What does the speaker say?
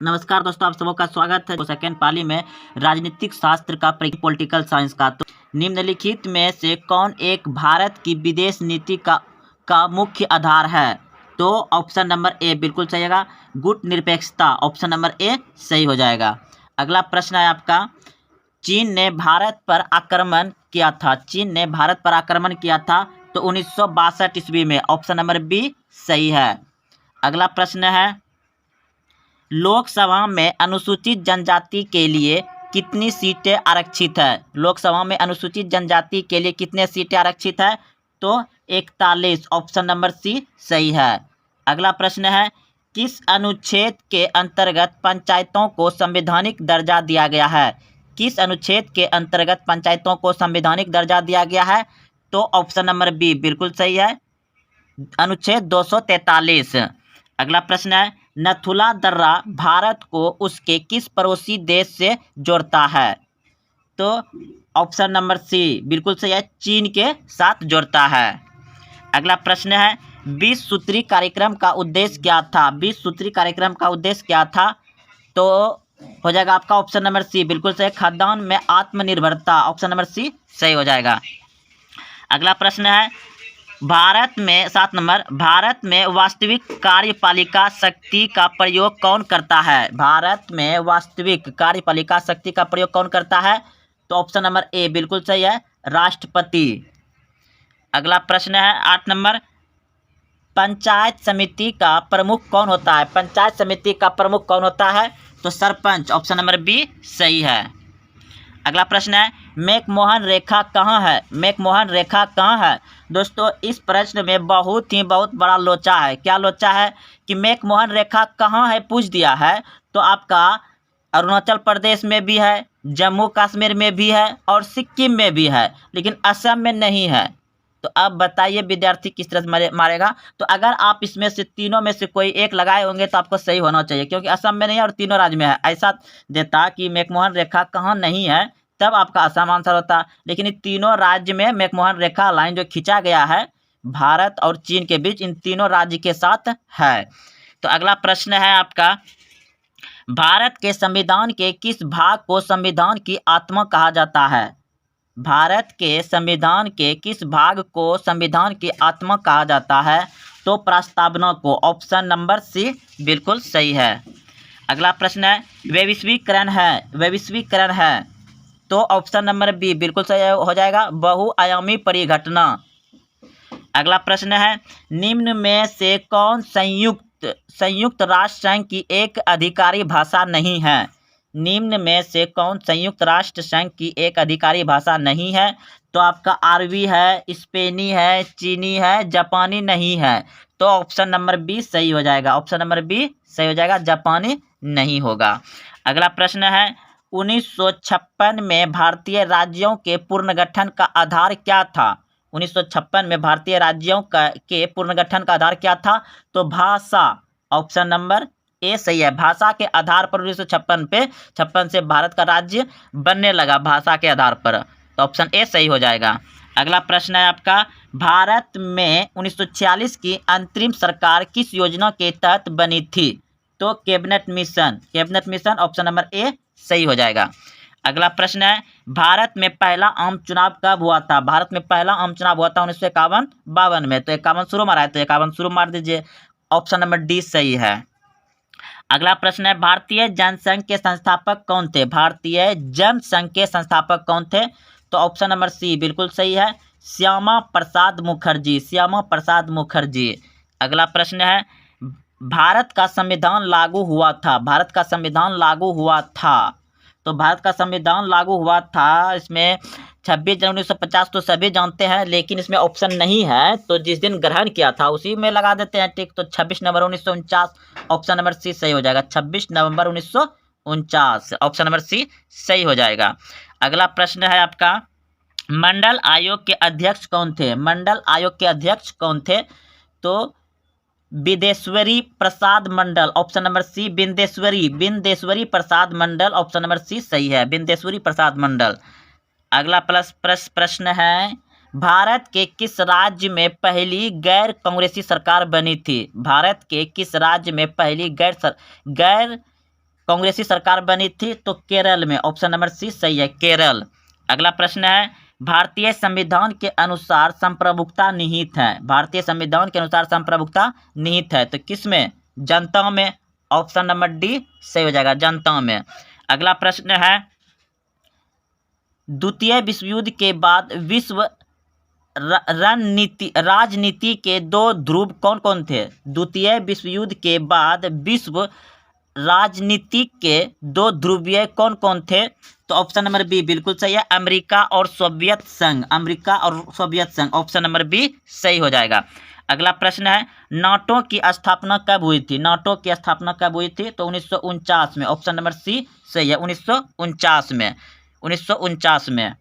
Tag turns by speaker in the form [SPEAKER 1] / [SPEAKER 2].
[SPEAKER 1] नमस्कार दोस्तों, आप सबों का स्वागत है सेकेंड पाली में राजनीतिक शास्त्र का पॉलिटिकल साइंस का। तो निम्नलिखित में से कौन एक भारत की विदेश नीति का मुख्य आधार है? तो ऑप्शन नंबर ए बिल्कुल सही होगा, गुट निरपेक्षता। ऑप्शन नंबर ए सही हो जाएगा। अगला प्रश्न है आपका, चीन ने भारत पर आक्रमण किया था। चीन ने भारत पर आक्रमण किया था तो 1962 ईस्वी में। ऑप्शन नंबर बी सही है। अगला प्रश्न है, लोकसभा में अनुसूचित जनजाति के लिए कितनी सीटें आरक्षित है? लोकसभा में अनुसूचित जनजाति के लिए कितने सीटें आरक्षित है? तो 41। ऑप्शन नंबर सी सही है। अगला प्रश्न है, किस अनुच्छेद के अंतर्गत पंचायतों को संवैधानिक दर्जा दिया गया है? किस अनुच्छेद के अंतर्गत पंचायतों को संवैधानिक दर्जा दिया गया है? तो ऑप्शन नंबर बी बिल्कुल सही है, अनुच्छेद 243। अगला प्रश्न है, नथुला दर्रा भारत को उसके किस पड़ोसी देश से जोड़ता है? तो ऑप्शन नंबर सी बिल्कुल सही है, चीन के साथ जोड़ता है। अगला प्रश्न है, 20 सूत्री कार्यक्रम का उद्देश्य क्या था? 20 सूत्री कार्यक्रम का उद्देश्य क्या था? तो हो जाएगा आपका ऑप्शन नंबर सी बिल्कुल सही, खाद्यान्न में आत्मनिर्भरता। ऑप्शन नंबर सी सही हो जाएगा। अगला प्रश्न है, भारत में 7 नंबर, भारत में वास्तविक कार्यपालिका शक्ति का प्रयोग कौन करता है? भारत में वास्तविक कार्यपालिका शक्ति का प्रयोग कौन करता है? तो ऑप्शन नंबर ए बिल्कुल सही है, राष्ट्रपति। अगला प्रश्न है 8 नंबर, पंचायत समिति का प्रमुख कौन होता है? पंचायत समिति का प्रमुख कौन होता है? तो सरपंच। ऑप्शन नंबर बी सही है। अगला प्रश्न है, मैकमोहन रेखा कहाँ है? मैकमोहन रेखा कहाँ है? दोस्तों, इस प्रश्न में बहुत बड़ा लोचा है। क्या लोचा है कि मैकमोहन रेखा कहाँ है पूछ दिया है, तो आपका अरुणाचल प्रदेश में भी है, जम्मू कश्मीर में भी है और सिक्किम में भी है, लेकिन असम में नहीं है। तो अब बताइए विद्यार्थी किस तरह से मारेगा? तो अगर आप इसमें से तीनों में से कोई एक लगाए होंगे तो आपको सही होना चाहिए, क्योंकि असम में नहीं है और तीनों राज्य में है। ऐसा देता कि मैकमोहन रेखा कहाँ नहीं है, तब आपका असम आंसर होता। लेकिन इन तीनों राज्य में मैकमोहन रेखा लाइन जो खींचा गया है भारत और चीन के बीच, इन तीनों राज्य के साथ है। तो अगला प्रश्न है आपका, भारत के संविधान के किस भाग को संविधान की आत्मा कहा जाता है? भारत के संविधान के किस भाग को संविधान की आत्मा कहा जाता है? तो प्रस्तावना को। ऑप्शन नंबर सी बिल्कुल सही है। अगला प्रश्न है, वैश्वीकरण है तो ऑप्शन नंबर बी बिल्कुल सही हो जाएगा, बहुआयामी परिघटना। अगला प्रश्न है, निम्न में से कौन संयुक्त राष्ट्र संघ की एक अधिकारी भाषा नहीं है? निम्न में से कौन संयुक्त राष्ट्र संघ की एक अधिकारी भाषा नहीं है? तो आपका अरबी है, स्पेनी है, चीनी है, जापानी नहीं है। तो ऑप्शन नंबर बी सही हो जाएगा। ऑप्शन नंबर बी सही हो जाएगा, जापानी नहीं होगा। अगला प्रश्न है, 1956 में भारतीय राज्यों के पुनर्गठन का आधार क्या था? 1956 में भारतीय राज्यों के पुनर्गठन का आधार क्या था? तो भाषा। ऑप्शन नंबर ए सही है, भाषा के आधार पर 1956 से भारत का राज्य बनने लगा, भाषा के आधार पर। तो ऑप्शन ए सही हो जाएगा। अगला प्रश्न है आपका, भारत में 1946 की अंतरिम सरकार किस योजना के तहत बनी थी? तो cabinet mission. Option number A सही हो जाएगा। अगला प्रश्न है, भारत में पहला आम चुनाव कब हुआ था? भारत में पहला आम चुनाव हुआ था 1951-52 में। तो 51 शुरू मारा है, तो 51 शुरू मार दीजिए। ऑप्शन नंबर डी सही है। अगला प्रश्न है, भारतीय जनसंघ के संस्थापक कौन थे? भारतीय जनसंघ के संस्थापक कौन थे? तो ऑप्शन नंबर सी बिल्कुल सही है, श्यामा प्रसाद मुखर्जी। अगला प्रश्न है, भारत का संविधान लागू हुआ था। तो भारत का संविधान लागू हुआ था, इसमें 26 जनवरी 1950 तो सभी जानते हैं, लेकिन इसमें ऑप्शन नहीं है, तो जिस दिन ग्रहण किया था उसी में लगा देते हैं टिक। तो 26 नवंबर 1949। ऑप्शन नंबर सी सही हो जाएगा, 26 नवंबर 1949। ऑप्शन नंबर सी सही हो जाएगा। अगला प्रश्न है आपका, मंडल आयोग के अध्यक्ष कौन थे? तो Bindeshwari Prasad Mandal. Option number C Bindeshwari Prasad Mandal. Option number C सही है, बिंदेश्वरी प्रसाद मंडल। अगला प्रश्न है, भारत के किस राज्य में पहली गैर कांग्रेसी सरकार बनी थी? भारत के किस राज्य में पहली गैर कांग्रेसी सरकार बनी थी तो केरल में, ऑप्शन नंबर सी सही है, केरल। अगला प्रश्न है, भारतीय संविधान के अनुसार संप्रभुता निहित है। भारतीय संविधान के अनुसार संप्रभुता निहित है तो किस में? जनता में, ऑप्शन नंबर डी सही हो जाएगा, जनता में। अगला प्रश्न है, द्वितीय विश्व युद्ध के बाद विश्व राजनीति के दो ध्रुव कौन कौन थे? द्वितीय विश्व युद्ध के बाद विश्व राजनीति के दो ध्रुवीय कौन कौन थे? तो ऑप्शन नंबर बी बिल्कुल सही है, अमेरिका और सोवियत संघ। अमेरिका और सोवियत संघ, ऑप्शन नंबर बी सही हो जाएगा। अगला प्रश्न है, नाटो की स्थापना कब हुई थी? नाटो की स्थापना कब हुई थी? तो 1949 में, ऑप्शन नंबर सी सही है, 1949 में, 1949 में।